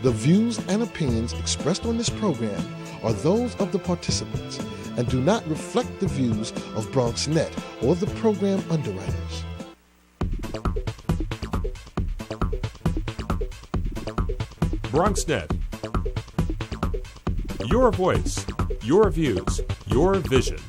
The views and opinions expressed on this program are those of the participants and do not reflect the views of BronxNet or the program underwriters. BronxNet. Your voice, your views, your vision.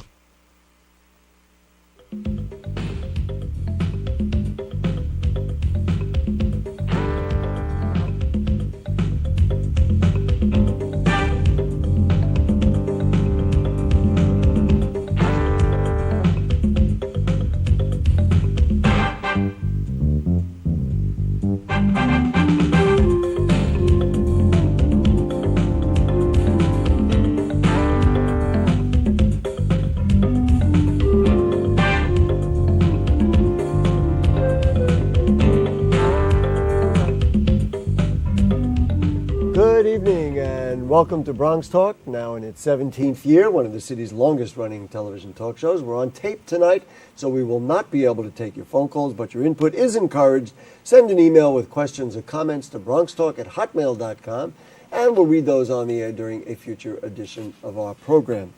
Welcome to BronxTalk, now in its 17th year, one of the city's longest-running television talk shows. We're on tape tonight, so we will not be able to take your phone calls, but your input is encouraged. Send an email with questions or comments to bronxtalk@hotmail.com, and we'll read those on the air during a future edition of our program.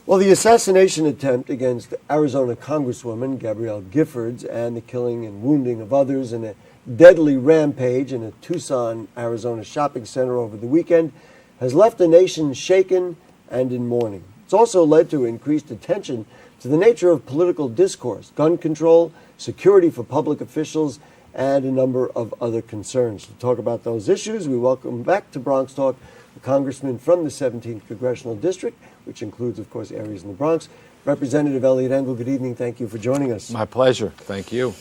Well, the assassination attempt against Arizona Congresswoman Gabrielle Giffords and the killing and wounding of others in a deadly rampage in a Tucson, Arizona shopping center over the weekend has left the nation shaken and in mourning. It's also led to increased attention to the nature of political discourse, gun control, security for public officials, and a number of other concerns. To talk about those issues, we welcome back to Bronx Talk a congressman from the 17th Congressional District, which includes, of course, areas in the Bronx. Representative Elliot Engel, good evening. Thank you for joining us. My pleasure. Thank you.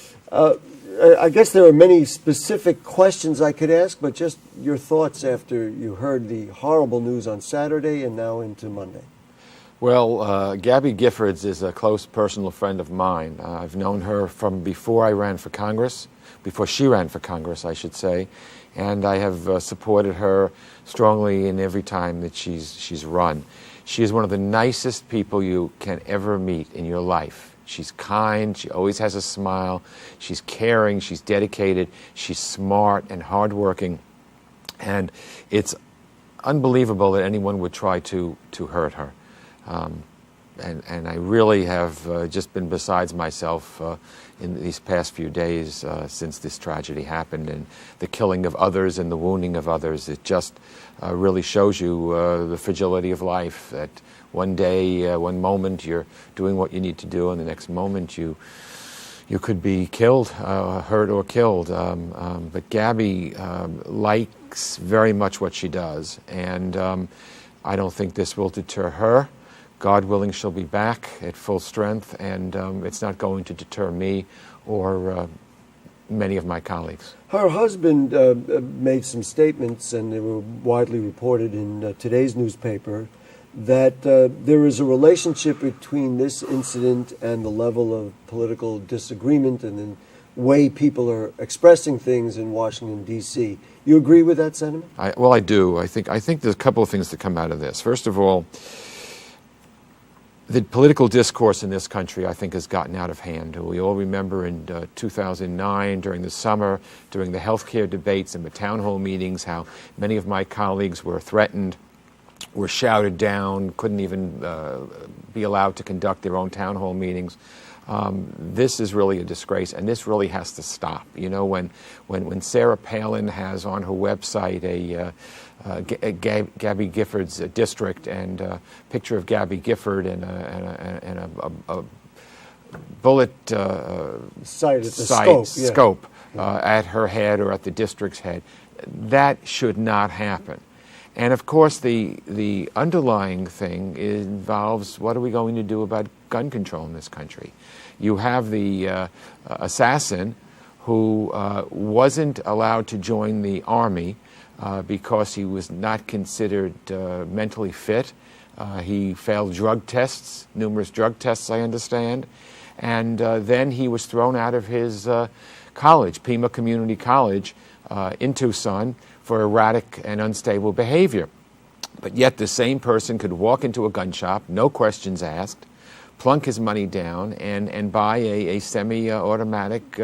I guess there are many specific questions I could ask, but just your thoughts after you heard the horrible news on Saturday and now into Monday. Well, Gabby Giffords is a close personal friend of mine. I've known her from before I ran for Congress, before she ran for Congress, I should say, and I have supported her strongly in every time that she's run. She is one of the nicest people you can ever meet in your life. She's kind, she always has a smile, she's caring, she's dedicated, she's smart and hardworking, and it's unbelievable that anyone would try to hurt her. And I really have just been besides myself in these past few days since this tragedy happened, and the killing of others and the wounding of others. It just really shows you the fragility of life, that one day, one moment you're doing what you need to do, and the next moment you could be killed, hurt or killed. But Gabby likes very much what she does, and I don't think this will deter her. God willing, she'll be back at full strength, and it's not going to deter me or many of my colleagues. Her husband made some statements, and they were widely reported in today's newspaper, that there is a relationship between this incident and the level of political disagreement and the way people are expressing things in Washington, D.C. You agree with that sentiment? Well, I do. I think there's a couple of things that come out of this. First of all, the political discourse in this country, I think, has gotten out of hand. We all remember in 2009, during the summer, during the health care debates and the town hall meetings, how many of my colleagues were threatened, were shouted down, couldn't even be allowed to conduct their own town hall meetings. This is really a disgrace, and this really has to stop. You know, when Sarah Palin has on her website Gabby Gifford's district and a picture of Gabby Gifford and a bullet sight at the scope at her head or at the district's head, that should not happen. And of course, the underlying thing involves what are we going to do about gun control in this country? You have the assassin who wasn't allowed to join the army because he was not considered mentally fit. He failed drug tests, numerous drug tests, I understand. And then he was thrown out of his college, Pima Community College, in Tucson, for erratic and unstable behavior. But yet the same person could walk into a gun shop, no questions asked, plunk his money down, and buy a semi-automatic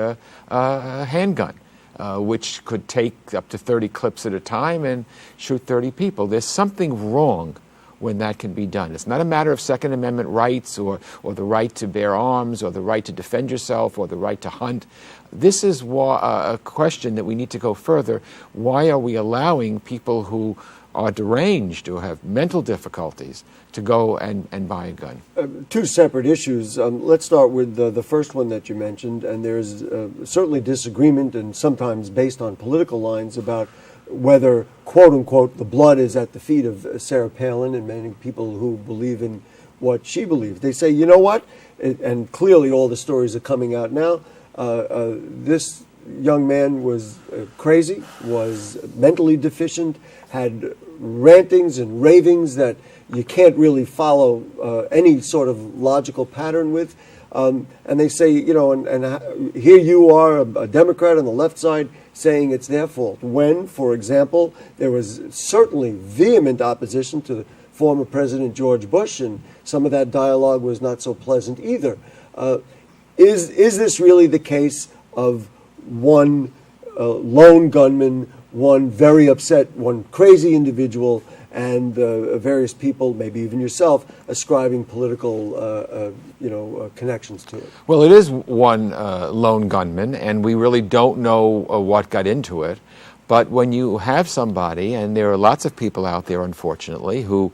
handgun. which could take up to 30 clips at a time and shoot 30 people. There's something wrong when that can be done. It's not a matter of Second Amendment rights or the right to bear arms or the right to defend yourself or the right to hunt. This is a question that we need to go further. Why are we allowing people who are deranged or have mental difficulties to go and buy a gun? Two separate issues. Let's start with the first one that you mentioned, and there's certainly disagreement, and sometimes based on political lines, about whether, quote unquote, the blood is at the feet of Sarah Palin, and many people who believe in what she believes. They say, you know what, and clearly all the stories are coming out now, this young man was crazy, was mentally deficient, had rantings and ravings that you can't really follow any sort of logical pattern with. And they say, you know, and here you are, a Democrat on the left side, saying it's their fault. When, for example, there was certainly vehement opposition to the former President George Bush, and some of that dialogue was not so pleasant either. Is this really the case of one lone gunman, one very upset, one crazy individual, and various people, maybe even yourself, ascribing political connections to it? Well, it is one lone gunman, and we really don't know what got into it. But when you have somebody, and there are lots of people out there, unfortunately, who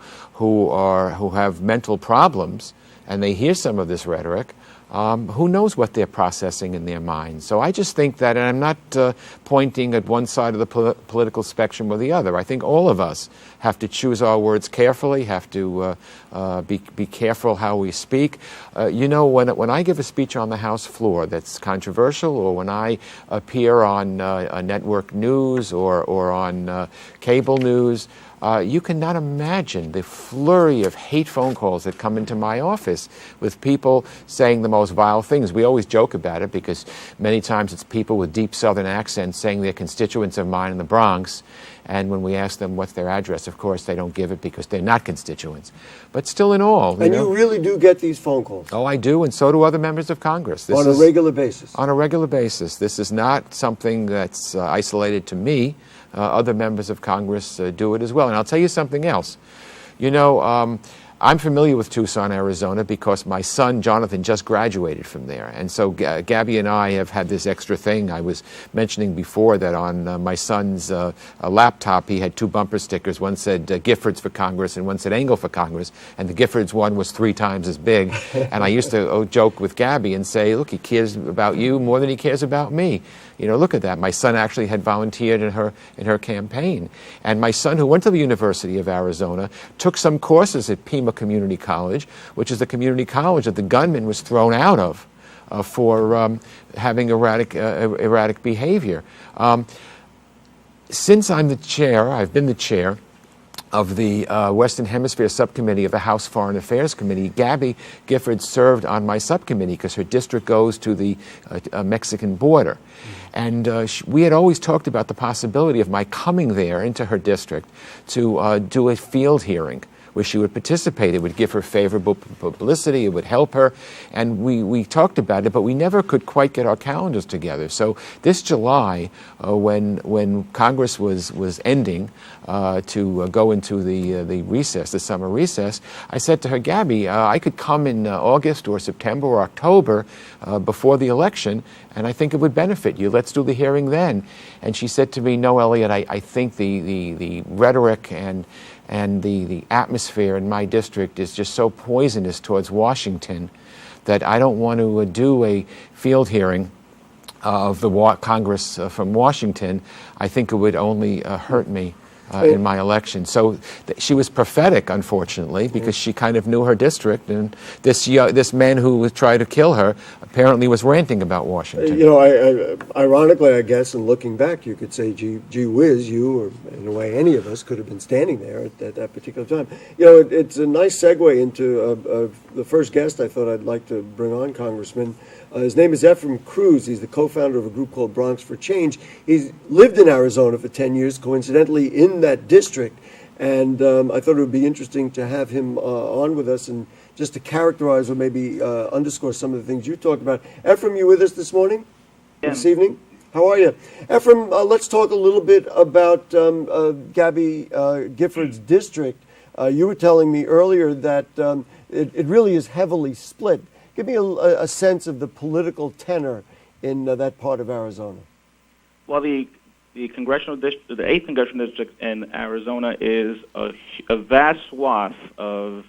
have mental problems, and they hear some of this rhetoric, who knows what they're processing in their minds. So I just think that, and I'm not pointing at one side of the political spectrum or the other. I think all of us have to choose our words carefully, have to be careful how we speak. You know, when I give a speech on the House floor that's controversial, or when I appear on network news or on cable news, you cannot imagine the flurry of hate phone calls that come into my office with people saying the most vile things. We always joke about it because many times it's people with deep Southern accents saying they're constituents of mine in the Bronx. And when we ask them what's their address, of course, they don't give it because they're not constituents. But still in all. And you really do get these phone calls? Oh, I do, and so do other members of Congress. On a regular basis? On a regular basis. This is not something that's isolated to me. Other members of Congress do it as well. And I'll tell you something else. You know, I'm familiar with Tucson, Arizona, because my son, Jonathan, just graduated from there. And so Gabby and I have had this extra thing. I was mentioning before that on my son's laptop, he had two bumper stickers. One said Giffords for Congress and one said Engel for Congress. And the Giffords one was 3 times as big. And I used to joke with Gabby and say, look, he cares about you more than he cares about me. You know, look at that. My son actually had volunteered in her campaign. And my son, who went to the University of Arizona, took some courses at Pima Community College, which is the community college that the gunman was thrown out of for having erratic behavior. Since I'm the chair, I've been the chair of the Western Hemisphere Subcommittee of the House Foreign Affairs Committee. Gabby Gifford served on my subcommittee because her district goes to the Mexican border. And we had always talked about the possibility of my coming there into her district to do a field hearing where she would participate. It would give her favorable publicity. It would help her. And we talked about it, but we never could quite get our calendars together. So this July, when Congress was ending to go into the recess, the summer recess, I said to her, Gabby, I could come in August or September or October before the election, and I think it would benefit you. Let's do the hearing then. And she said to me, no, Elliot, I think the rhetoric and the atmosphere in my district is just so poisonous towards Washington that I don't want to do a field hearing of the Congress from Washington. I think it would only hurt me in my election. So she was prophetic, unfortunately, because she kind of knew her district, and this man who was trying to kill her apparently was ranting about Washington. You know, ironically, I guess, in looking back, you could say, gee whiz, you, or in a way any of us, could have been standing there at that particular time. You know, it's a nice segue into the first guest I thought I'd like to bring on, Congressman. His name is Ephraim Cruz. He's the co-founder of a group called Bronx for Change. He's lived in Arizona for 10 years, coincidentally, in that district. And I thought it would be interesting to have him on with us and just to characterize or maybe underscore some of the things you talked about. Ephraim, you with us this morning? Yeah. This evening? How are you? Ephraim, let's talk a little bit about Gabby Gifford's district. You were telling me earlier that it really is heavily split. Give me a sense of the political tenor in that part of Arizona. Well, the congressional district, the 8th congressional district in Arizona, is a vast swath of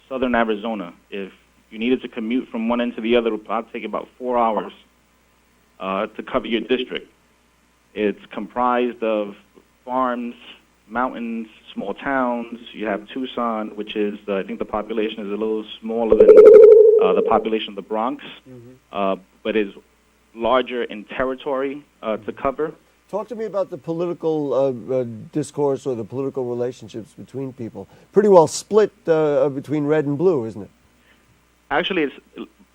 southern Arizona. If you needed to commute from one end to the other, it would probably take about 4 hours to cover your district. It's comprised of farms, mountains, small towns. You have Tucson, which is, I think the population is a little smaller than the population of the Bronx, but is larger in territory to cover. Talk to me about the political discourse or the political relationships between people. Pretty well split between red and blue, isn't it? Actually,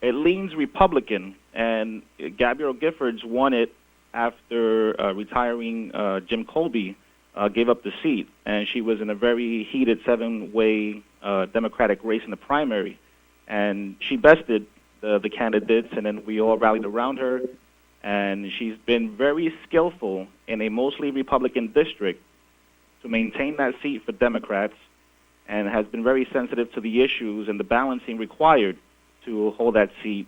it leans Republican, and Gabrielle Giffords won it after retiring Jim Colby gave up the seat, and she was in a very heated 7-way Democratic race in the primary, and she bested the candidates, and then we all rallied around her, and she's been very skillful in a mostly Republican district to maintain that seat for Democrats, and has been very sensitive to the issues and the balancing required to hold that seat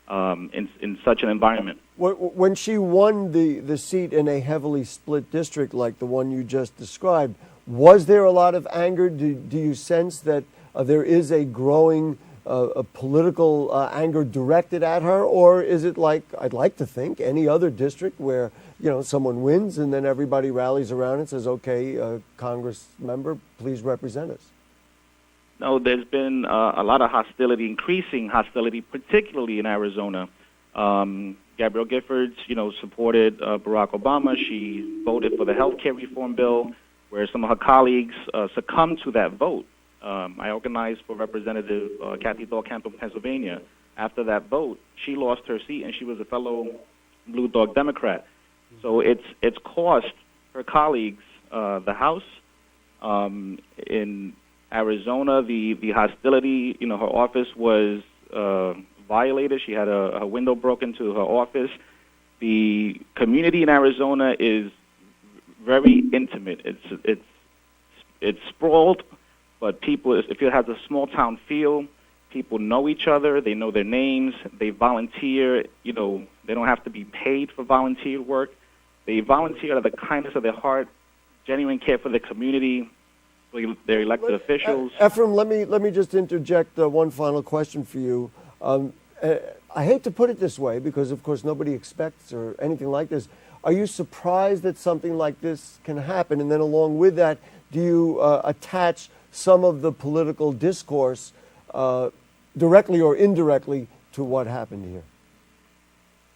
in such an environment. When she won the seat in a heavily split district like the one you just described, was there a lot of anger? Do you sense that there is a growing political anger directed at her, or is it like, I'd like to think, any other district where someone wins and then everybody rallies around and says, okay, Congress member, please represent us? No, there's been a lot of hostility, increasing hostility, particularly in Arizona. Gabrielle Giffords, supported Barack Obama. She voted for the health care reform bill, where some of her colleagues succumbed to that vote. I organized for Representative Kathy Thalkamp of Pennsylvania. After that vote, she lost her seat, and she was a fellow Blue Dog Democrat. So it's cost her colleagues the House. In Arizona, the hostility, her office was violated. She had a window broken to her office. The community in Arizona is very intimate. It's sprawled, but people, if it has a small town feel, people know each other. They know their names. They volunteer. They don't have to be paid for volunteer work. They volunteer out of the kindness of their heart, genuine care for the community. Their elected officials. Ephraim, let me just interject one final question for you. I hate to put it this way because, of course, nobody expects or anything like this. Are you surprised that something like this can happen? And then along with that, do you attach some of the political discourse directly or indirectly to what happened here?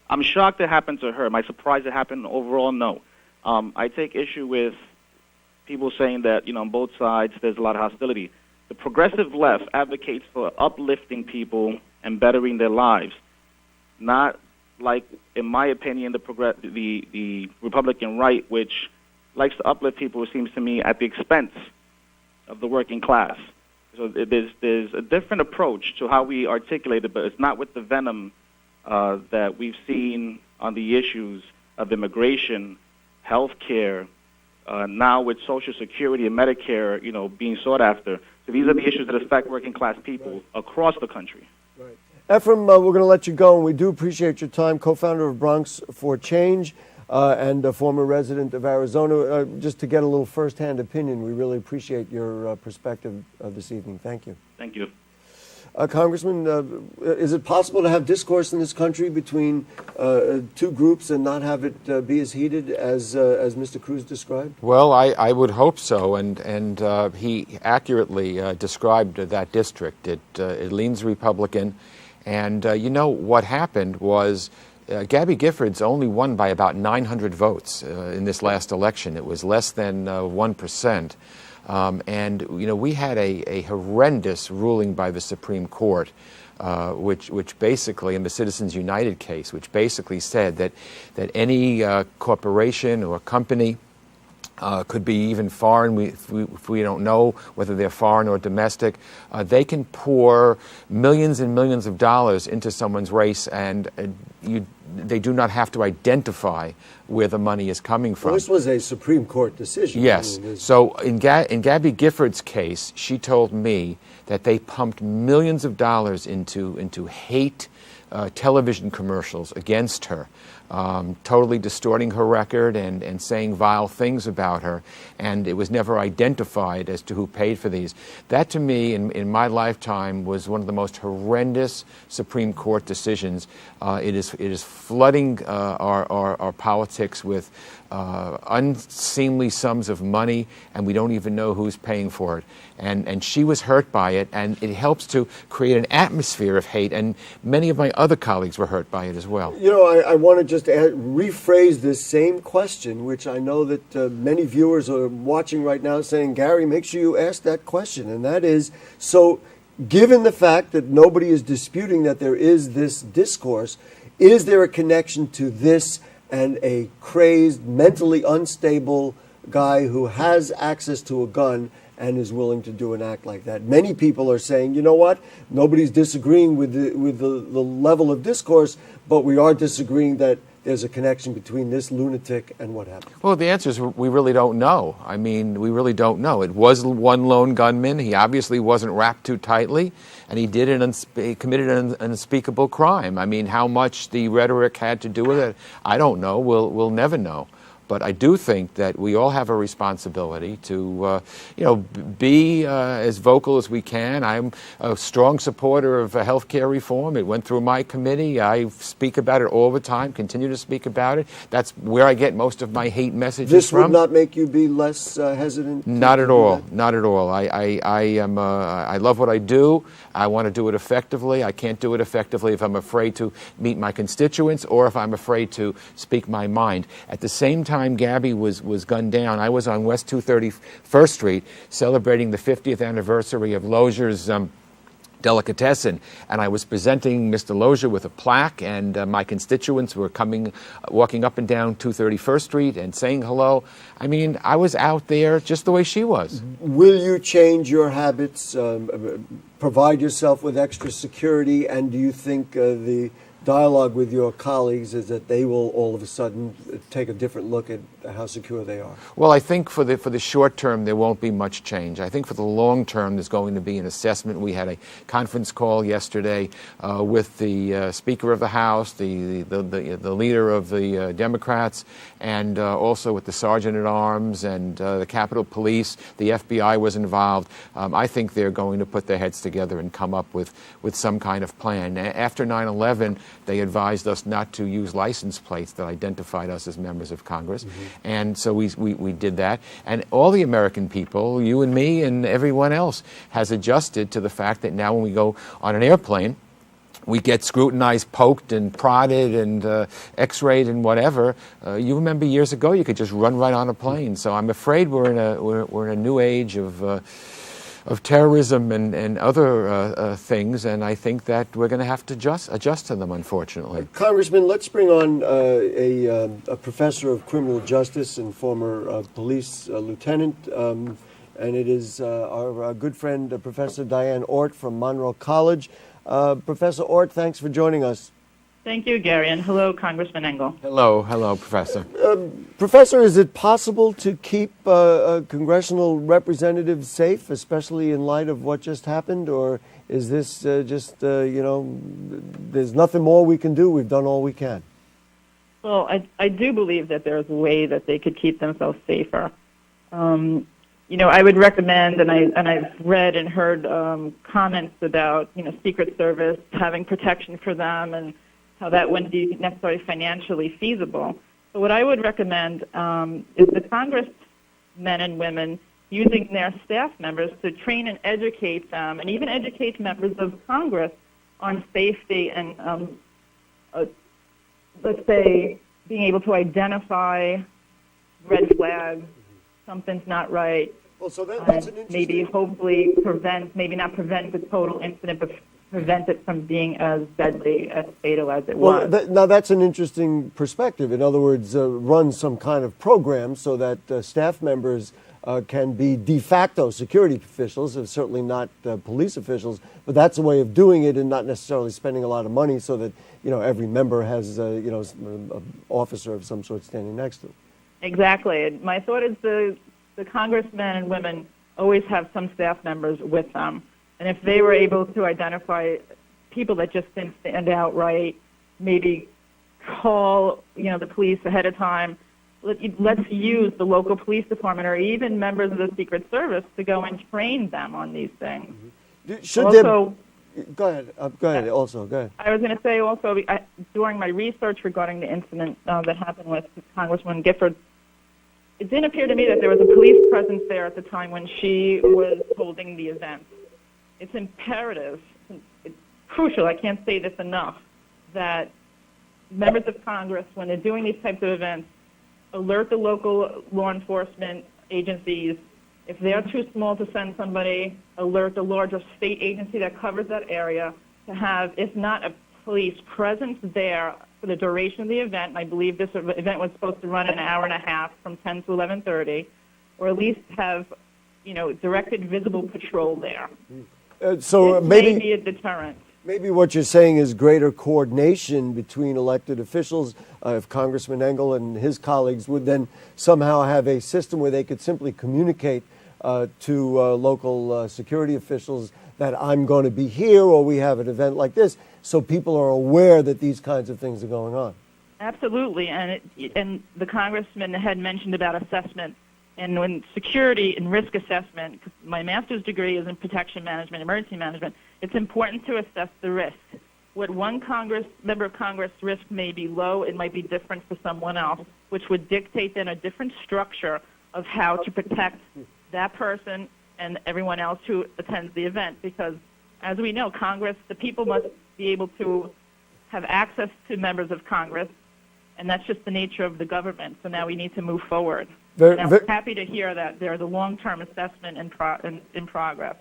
I'm shocked it happened to her. Am I surprised it happened? Overall, no. I take issue with people saying that, on both sides there's a lot of hostility. The progressive left advocates for uplifting people and bettering their lives, not like, in my opinion, the Republican right, which likes to uplift people, it seems to me, at the expense of the working class. So there's a different approach to how we articulate it, but it's not with the venom that we've seen on the issues of immigration, health care, now with Social Security and Medicare, being sought after. So these are the issues that affect working class people across the country. Right. Ephraim, we're going to let you go, and we do appreciate your time. Co-founder of Bronx for Change and a former resident of Arizona. Just to get a little first-hand opinion, we really appreciate your perspective this evening. Thank you. Thank you. Congressman, is it possible to have discourse in this country between two groups and not have it be as heated as Mr. Cruz described? Well, I would hope so, and he accurately described that district. It leans Republican, and what happened was Gabby Giffords only won by about 900 votes in this last election. It was less than 1%. And we had a horrendous ruling by the Supreme Court, which basically, in the Citizens United case, which basically said that any corporation or company could be even foreign, if we don't know whether they're foreign or domestic. They can pour millions and millions of dollars into someone's race, and they do not have to identify where the money is coming from. Well, this was a Supreme Court decision. Yes. So in Gabby Gifford's case, she told me that they pumped millions of dollars into hate television commercials against her, totally distorting her record and saying vile things about her, and it was never identified as to who paid for these. That, to me, in my lifetime, was one of the most horrendous Supreme Court decisions. It is flooding our politics with unseemly sums of money, and we don't even know who's paying for it. And she was hurt by it, and it helps to create an atmosphere of hate, and many of my other colleagues were hurt by it as well. You know, I want to just rephrase this same question, which I know that many viewers are watching right now saying, Gary, make sure you ask that question, and that is, so given the fact that nobody is disputing that there is this discourse, is there a connection to this and a crazed, mentally unstable guy who has access to a gun and is willing to do an act like that? Many people are saying, you know what, nobody's disagreeing with the level of discourse, but we are disagreeing that there's a connection between this lunatic and what happened. Well, the answer is we really don't know. I mean, we really don't know. It was one lone gunman. He obviously wasn't wrapped too tightly, and he committed an unspeakable crime. I mean, how much the rhetoric had to do with it, I don't know. We'll never know. But I do think that we all have a responsibility to, be as vocal as we can. I'm a strong supporter of health care reform. It went through my committee. I speak about it all the time, continue to speak about it. That's where I get most of my hate messages from. This would not make you be less hesitant? Not at all. Not at all. I love what I do. I want to do it effectively. I can't do it effectively if I'm afraid to meet my constituents or if I'm afraid to speak my mind. At the same time Gabby was gunned down, I was on West 231st Street celebrating the 50th anniversary of Lozier's delicatessen, and I was presenting Mr. Lozier with a plaque, and my constituents were walking up and down 231st Street and saying hello. I mean, I was out there just the way she was. Will you change your habits, provide yourself with extra security, and do you think the dialogue with your colleagues is that they will all of a sudden take a different look at how secure they are? Well, I think for the short term there won't be much change. I think for the long term there's going to be an assessment. We had a conference call yesterday with the Speaker of the House, the leader of the Democrats, and also with the Sergeant at Arms and the Capitol Police. The FBI was involved. I think they're going to put their heads together and come up with some kind of plan. After 9/11, they advised us not to use license plates that identified us as members of Congress. Mm-hmm. And so we did that. And all the American people, you and me and everyone else, has adjusted to the fact that now when we go on an airplane, we get scrutinized, poked, and prodded, and X-rayed, and whatever. You remember years ago, you could just run right on a plane. So I'm afraid we're in a new age of terrorism and other things, and I think that we're going to have to adjust to them, unfortunately. Congressman, let's bring on a professor of criminal justice and former police lieutenant, and it is our good friend, Professor Diane Ort from Monroe College. Professor Ort, thanks for joining us. Thank you, Gary, and hello, Congressman Engel. Hello, Professor. Professor, is it possible to keep congressional representatives safe, especially in light of what just happened, or is this just, there's nothing more we can do, we've done all we can? Well, I do believe that there's a way that they could keep themselves safer. I would recommend, and I've read and heard comments about, Secret Service having protection for them and how that wouldn't be necessarily financially feasible. So what I would recommend is the congressmen and women using their staff members to train and educate them, and even educate members of Congress on safety and, let's say, being able to identify red flags, something's not right. Well, so that's an interesting... Maybe hopefully maybe not prevent the total incident, but prevent it from being as deadly, as fatal as it Well, was. now that's an interesting perspective. In other words, run some kind of program so that staff members can be de facto security officials, and certainly not police officials, but that's a way of doing it and not necessarily spending a lot of money so that, every member has, an officer of some sort standing next to them. Exactly. And my thought is the congressmen and women always have some staff members with them. And if they were able to identify people that just didn't stand out right, maybe call, the police ahead of time. Let's use the local police department or even members of the Secret Service to go and train them on these things. Go ahead. Go ahead. Also, go ahead. I was going to say also, during my research regarding the incident that happened with Congresswoman Gifford, it didn't appear to me that there was a police presence there at the time when she was holding the event. It's imperative, it's crucial, I can't say this enough, that members of Congress, when they're doing these types of events, alert the local law enforcement agencies. If they're too small to send somebody, alert the larger state agency that covers that area to have, if not a police presence there for the duration of the event, and I believe this event was supposed to run an hour and a half from 10 to 11:30, or at least have, directed visible patrol there. So it maybe may be a deterrent. Maybe what you're saying is greater coordination between elected officials. If Congressman Engel and his colleagues would then somehow have a system where they could simply communicate to local security officials that I'm going to be here or we have an event like this, so people are aware that these kinds of things are going on. Absolutely, and the congressman had mentioned about assessment. And when security and risk assessment, 'cause my master's degree is in protection management, emergency management, it's important to assess the risk. What one member of Congress risk may be low, it might be different for someone else, which would dictate then a different structure of how to protect that person and everyone else who attends the event. Because as we know, Congress, the people must be able to have access to members of Congress, and that's just the nature of the government. So now we need to move forward. I'm happy to hear that there's a long-term assessment in progress.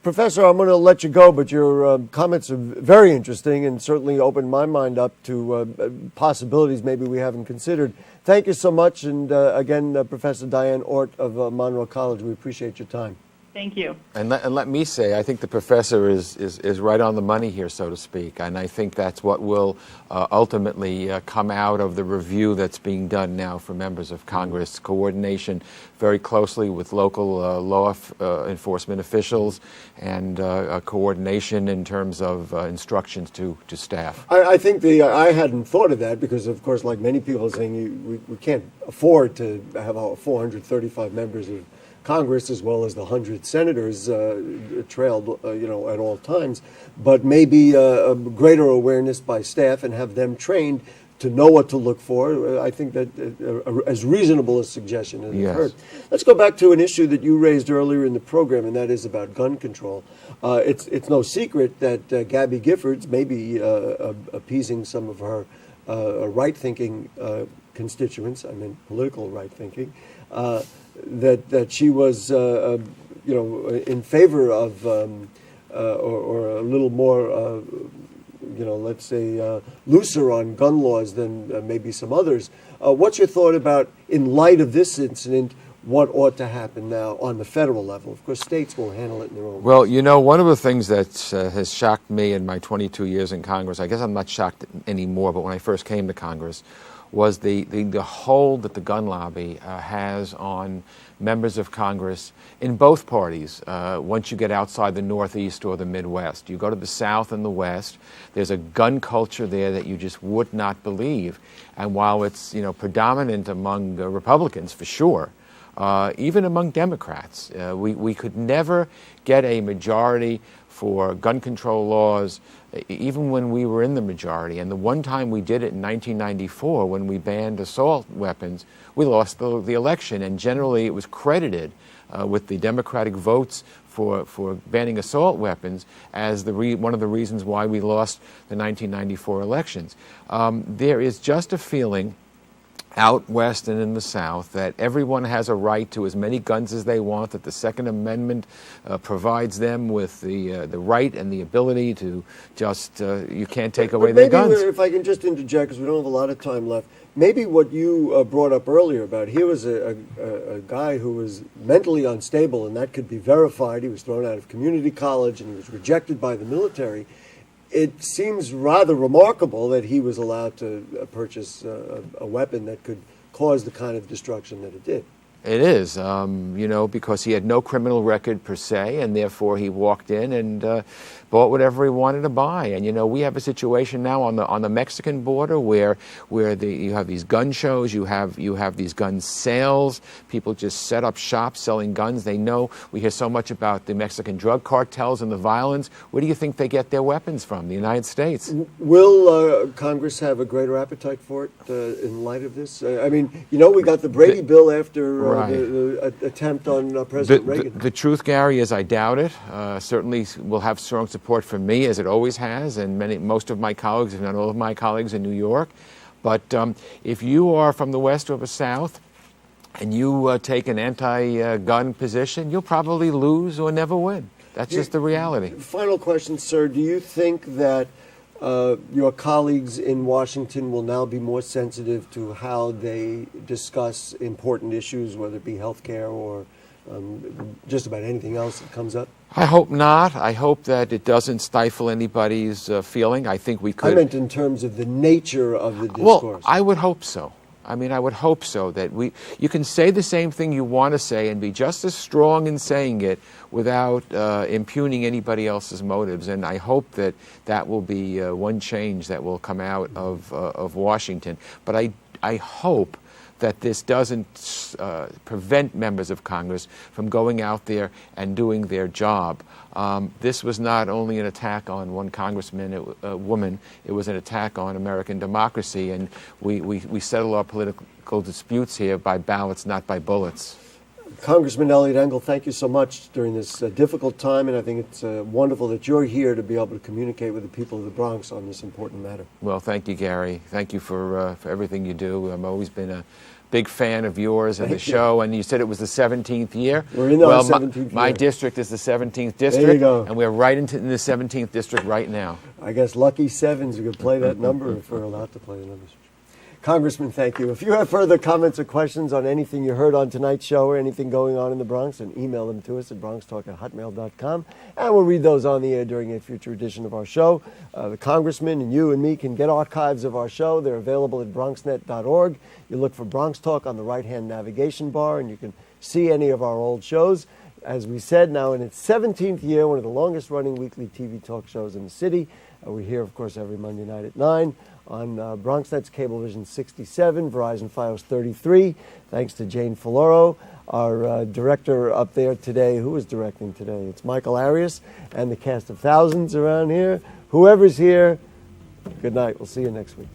Professor, I'm going to let you go, but your comments are very interesting and certainly opened my mind up to possibilities maybe we haven't considered. Thank you so much. And again, Professor Diane Ort of Monroe College, we appreciate your time. Thank you. And let me say, I think the professor is right on the money here, so to speak. And I think that's what will ultimately come out of the review that's being done now for members of Congress. Coordination very closely with local law enforcement officials and coordination in terms of instructions to staff. I think I hadn't thought of that because, of course, like many people are saying, we can't afford to have 435 members of Congress as well as the 100 senators trailed, at all times, but maybe a greater awareness by staff and have them trained to know what to look for. I think that as reasonable a suggestion as I've heard. Let's go back to an issue that you raised earlier in the program, and that is about gun control. It's no secret that Gabby Giffords may be appeasing some of her right-thinking constituents, I mean political right-thinking, that she was, in favor of, or a little more, let's say, looser on gun laws than maybe some others. What's your thought about, in light of this incident, what ought to happen now on the federal level? Of course, states will handle it in their own way. Well, one of the things that has shocked me in my 22 years in Congress, I guess I'm not shocked anymore, but when I first came to Congress, was the hold that the gun lobby has on members of Congress in both parties. Once you get outside the Northeast or the Midwest, you go to the South and the West, there's a gun culture there that you just would not believe. And while it's predominant among Republicans for sure, even among Democrats, we could never get a majority for gun control laws, even when we were in the majority. And the one time we did it in 1994, when we banned assault weapons, we lost the election. And generally it was credited with the Democratic votes for banning assault weapons as one of the reasons why we lost the 1994 elections. There is just a feeling out west and in the South, that everyone has a right to as many guns as they want, that the Second Amendment provides them with the right and the ability to just, you can't take away their guns. Maybe if I can just interject, because we don't have a lot of time left, maybe what you brought up earlier about here was a guy who was mentally unstable, and that could be verified. He was thrown out of community college, and he was rejected by the military. It seems rather remarkable that he was allowed to purchase a weapon that could cause the kind of destruction that it did. It is, because he had no criminal record per se, and therefore he walked in and bought whatever he wanted to buy. And we have a situation now on the Mexican border where you have these gun shows, you have these gun sales. People just set up shops selling guns. They know we hear so much about the Mexican drug cartels and the violence. Where do you think they get their weapons from? The United States. Will Congress have a greater appetite for it in light of this? We got the Brady bill after the attempt on President Reagan. The truth, Gary, is I doubt it. Certainly will have strong support from me, as it always has, and most of my colleagues, if not all of my colleagues in New York. But if you are from the West or the South and you take an anti-gun position, you'll probably lose or never win. That's just the reality. Final question, sir. Do you think that your colleagues in Washington will now be more sensitive to how they discuss important issues, whether it be health care or just about anything else that comes up? I hope not. I hope that it doesn't stifle anybody's feeling. I think we could. I meant in terms of the nature of the discourse. Well, I would hope so. I would hope so, that you can say the same thing you want to say and be just as strong in saying it without impugning anybody else's motives. And I hope that will be one change that will come out of Washington. But I hope that this doesn't prevent members of Congress from going out there and doing their job. This was not only an attack on one congressman, woman, it was an attack on American democracy, and we settle our political disputes here by ballots, not by bullets. Congressman Eliot Engel, thank you so much during this difficult time, and I think it's wonderful that you're here to be able to communicate with the people of the Bronx on this important matter. Well, thank you, Gary. Thank you for everything you do. I've always been a big fan of yours and the show, and you said it was the 17th year. We're in our 17th year. My district is the 17th district, there you go. And we're right in the 17th district right now. I guess lucky sevens, you could play that number if we're allowed to play the numbers. Congressman, thank you. If you have further comments or questions on anything you heard on tonight's show or anything going on in the Bronx, then email them to us at bronxtalk@hotmail.com, and we'll read those on the air during a future edition of our show. The congressman and you and me can get archives of our show. They're available at bronxnet.org. You look for Bronx Talk on the right-hand navigation bar, and you can see any of our old shows. As we said, now in its 17th year, one of the longest-running weekly TV talk shows in the city. We're here, of course, every Monday night at 9 on BronxNet's Cablevision 67, Verizon Fios 33. Thanks to Jane Folloro, our director up there today. Who is directing today? It's Michael Arias and the cast of thousands around here. Whoever's here, good night. We'll see you next week.